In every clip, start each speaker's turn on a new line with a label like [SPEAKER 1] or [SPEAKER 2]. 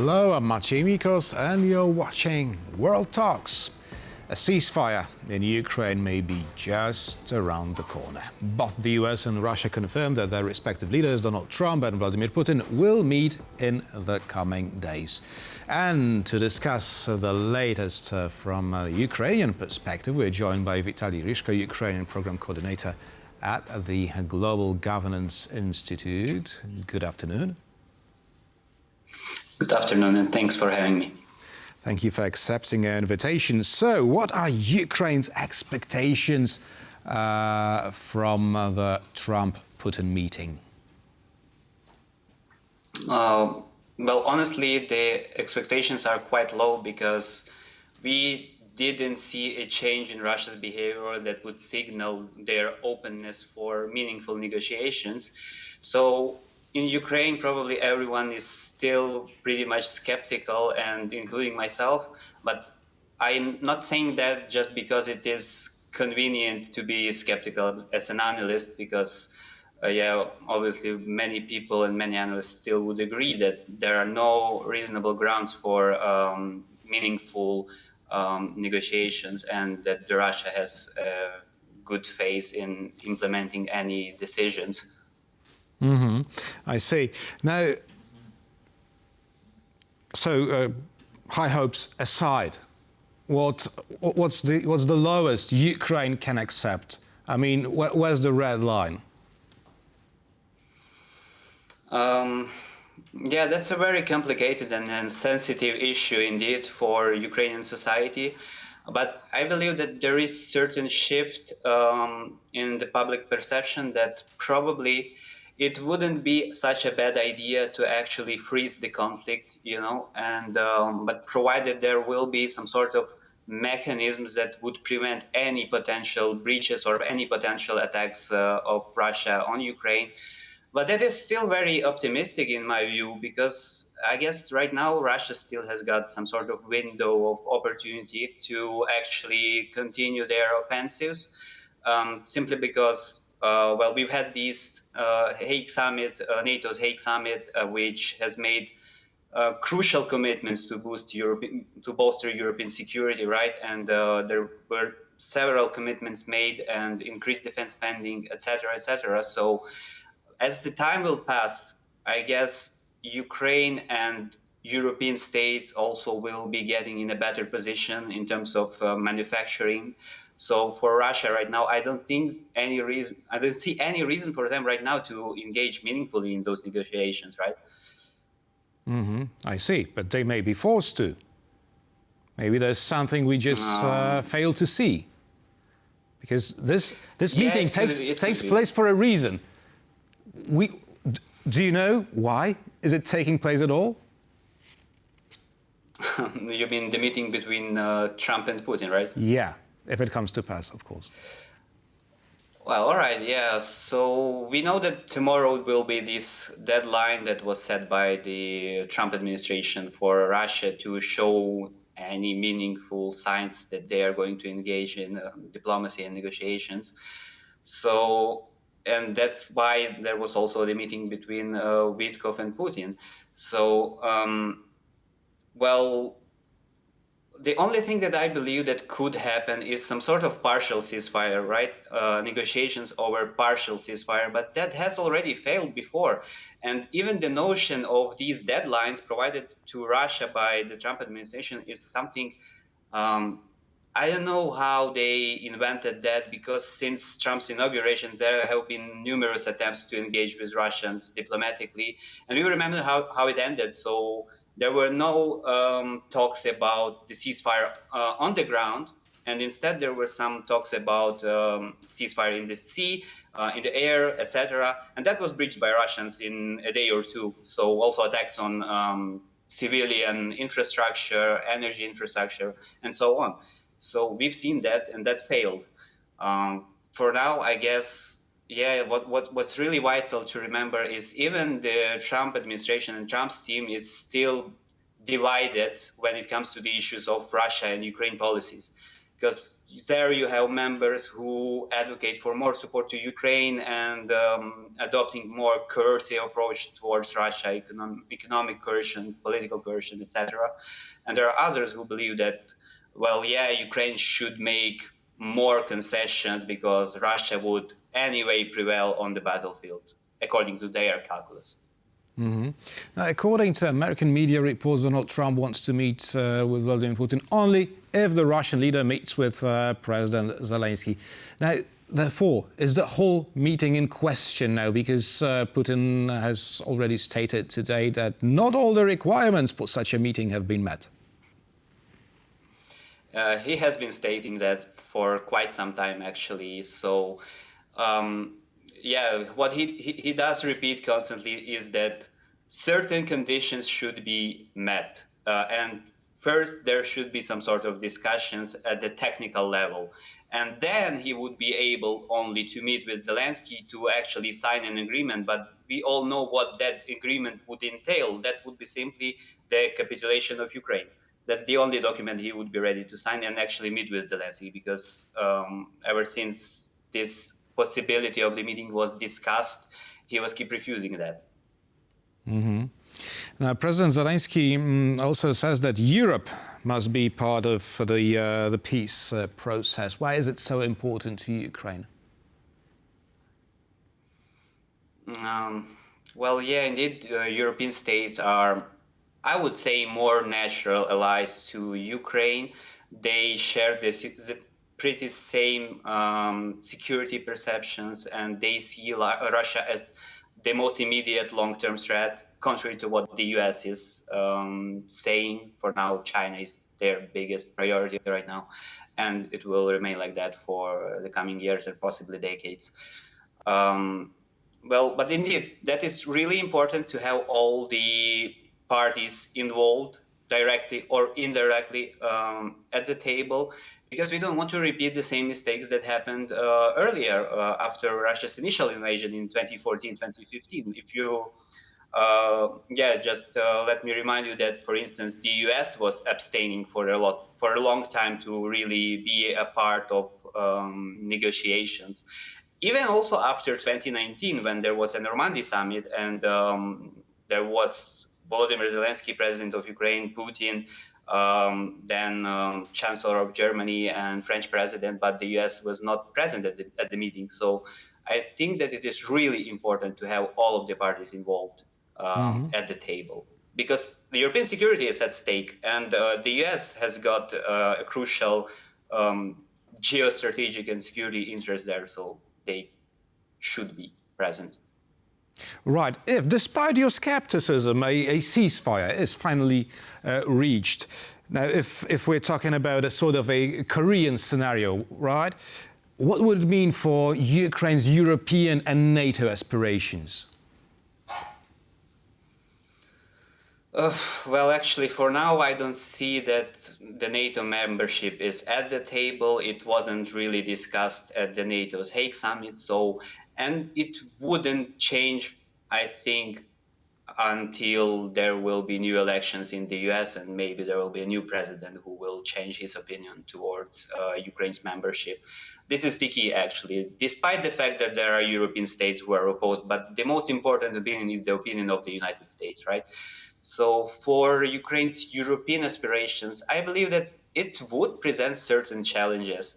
[SPEAKER 1] Hello, I'm Maciej Mikos and you're watching World Talks. A ceasefire in Ukraine may be just around the corner. Both the U.S. and Russia confirmed that their respective leaders, Donald Trump and Vladimir Putin, will meet in the coming days. And to discuss the latest from the Ukrainian perspective, we're joined by Vitalii Rishko, Ukrainian Program Coordinator at the Global Governance Institute. Good afternoon.
[SPEAKER 2] Good afternoon, and thanks for having me.
[SPEAKER 1] Thank you for accepting our invitation. So, what are Ukraine's expectations from the Trump-Putin meeting?
[SPEAKER 2] Well, honestly, the expectations are quite low because we didn't see a change in Russia's behavior that would signal their openness for meaningful negotiations. So, in Ukraine, probably everyone is still pretty much skeptical, and including myself. But I'm not saying that just because it is convenient to be skeptical as an analyst, because obviously many people and many analysts still would agree that there are no reasonable grounds for meaningful negotiations, and that Russia has good faith in implementing any decisions.
[SPEAKER 1] Mm-hmm. I see. Now, so high hopes aside, what's the lowest Ukraine can accept? I mean, where's the red line?
[SPEAKER 2] Yeah, that's a very complicated and sensitive issue indeed for Ukrainian society. But I believe that there is certain shift in the public perception that probably it wouldn't be such a bad idea to actually freeze the conflict, and but provided there will be some sort of mechanisms that would prevent any potential breaches or any potential attacks of Russia on Ukraine. But that is still very optimistic in my view, because I guess right now Russia still has got some sort of window of opportunity to actually continue their offensives, simply because, we've had this Hague Summit, NATO's Hague Summit, which has made crucial commitments to bolster European security, right? And there were several commitments made and increased defense spending, etc., etc. So as the time will pass, I guess Ukraine and European states also will be getting in a better position in terms of manufacturing. So for Russia right now, I don't see any reason for them right now to engage meaningfully in those negotiations, right?
[SPEAKER 1] Mm-hmm. I see, but they may be forced to. Maybe there's something we just fail to see, because this meeting takes place for a reason. Do you know why? Is it taking place at all?
[SPEAKER 2] You mean the meeting between Trump and Putin, right?
[SPEAKER 1] Yeah, if it comes to pass, of course.
[SPEAKER 2] Well, all right, yeah. So we know that tomorrow will be this deadline that was set by the Trump administration for Russia to show any meaningful signs that they are going to engage in diplomacy and negotiations. So, and that's why there was also the meeting between Witkoff and Putin. So, the only thing that I believe that could happen is some sort of partial ceasefire, right? Negotiations over partial ceasefire, but that has already failed before. And even the notion of these deadlines provided to Russia by the Trump administration is something, I don't know how they invented that, because since Trump's inauguration, there have been numerous attempts to engage with Russians diplomatically. And we remember how it ended. So there were no talks about the ceasefire on the ground, and instead there were some talks about ceasefire in the sea, in the air, etc. And that was breached by Russians in a day or two. So also attacks on civilian infrastructure, energy infrastructure, and so on. So we've seen that, and that failed. For now, I guess, what's really vital to remember is even the Trump administration and Trump's team is still divided when it comes to the issues of Russia and Ukraine policies. because there you have members who advocate for more support to Ukraine and adopting more coercive approach towards Russia, economic coercion, political coercion, etc. And there are others who believe that, well, yeah, Ukraine should make more concessions because Russia would anyway prevail on the battlefield, according to their calculus.
[SPEAKER 1] Now, according to American media reports, Donald Trump wants to meet with Vladimir Putin only if the Russian leader meets with President Zelensky. Now, therefore, is the whole meeting in question now? Because Putin has already stated today that not all the requirements for such a meeting have been met.
[SPEAKER 2] He has been stating that for quite some time, actually. So, yeah, what he does repeat constantly is that certain conditions should be met. And first, there should be some sort of discussions at the technical level. And then he would be able only to meet with Zelensky to actually sign an agreement. But we all know what that agreement would entail. That would be simply the capitulation of Ukraine. That's the only document he would be ready to sign and actually meet with Zelensky, because ever since this possibility of the meeting was discussed, he was keep refusing that.
[SPEAKER 1] Now, President Zelensky also says that Europe must be part of the peace process. Why is it so important to Ukraine?
[SPEAKER 2] Well, yeah, indeed, European states are, I would say, more natural allies to Ukraine. They share the pretty same security perceptions, and they see Russia as the most immediate long-term threat, contrary to what the U.S. is saying. For now, China is their biggest priority right now, and it will remain like that for the coming years or possibly decades. Well, but indeed, that is really important to have all the parties involved, directly or indirectly, at the table, because we don't want to repeat the same mistakes that happened earlier after Russia's initial invasion in 2014, 2015. If you, let me remind you that, for instance, the U.S. was abstaining for a long time to really be a part of negotiations. Even also after 2019, when there was a Normandy summit and there was Volodymyr Zelensky, president of Ukraine, Putin, then Chancellor of Germany and French president, but the US was not present at the meeting. So I think that it is really important to have all of the parties involved at the table, because the European security is at stake, and the US has got a crucial geostrategic and security interest there. So they should be present.
[SPEAKER 1] Right. If, despite your skepticism, a ceasefire is finally reached, now if we're talking about a sort of a Korean scenario, right, what would it mean for Ukraine's European and NATO aspirations?
[SPEAKER 2] Well, actually, for now, I don't see that the NATO membership is at the table. It wasn't really discussed at the NATO's Hague summit. So, and it wouldn't change, I think, until there will be new elections in the US, and maybe there will be a new president who will change his opinion towards Ukraine's membership. This is the key, actually, despite the fact that there are European states who are opposed. But the most important opinion is the opinion of the United States, right? So for Ukraine's European aspirations, I believe that it would present certain challenges,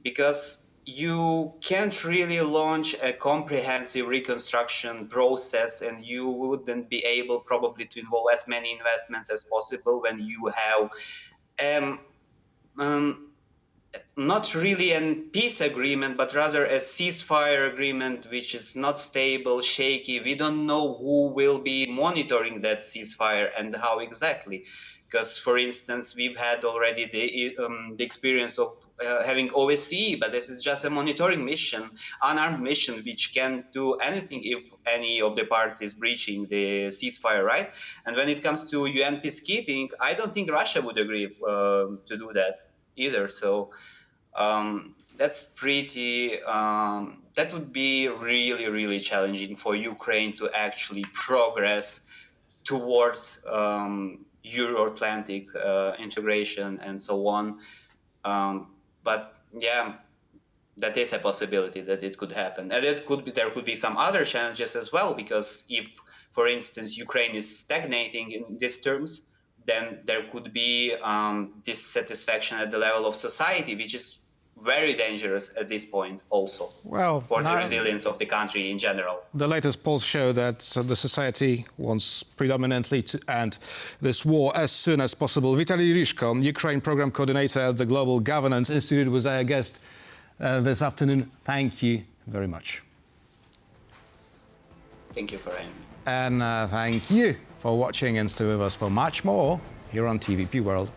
[SPEAKER 2] because you can't really launch a comprehensive reconstruction process, and you wouldn't be able probably to involve as many investments as possible when you have not really a peace agreement, but rather a ceasefire agreement, which is not stable, shaky. We don't know who will be monitoring that ceasefire and how exactly. Because, for instance, we've had already the experience of having OSCE, but this is just a monitoring mission, unarmed mission, which can't do anything if any of the parts is breaching the ceasefire, right? And when it comes to UN peacekeeping, I don't think Russia would agree to do that either. So that's pretty, that would be really, really challenging for Ukraine to actually progress towards Euro-Atlantic integration and so on. But yeah, that is a possibility that it could happen. And there could be some other challenges as well, because if, for instance, Ukraine is stagnating in these terms, then there could be dissatisfaction at the level of society, which is very dangerous at this point also
[SPEAKER 1] Well,
[SPEAKER 2] for the
[SPEAKER 1] now,
[SPEAKER 2] resilience of the country in general.
[SPEAKER 1] the latest polls show that the society wants predominantly to end this war as soon as possible. Vitalii Rishko, Ukraine Program Coordinator at the Global Governance Institute, was our guest this afternoon. Thank you very much.
[SPEAKER 2] Thank you for having me.
[SPEAKER 1] And thank you for watching and stay with us for much more here on TVP World.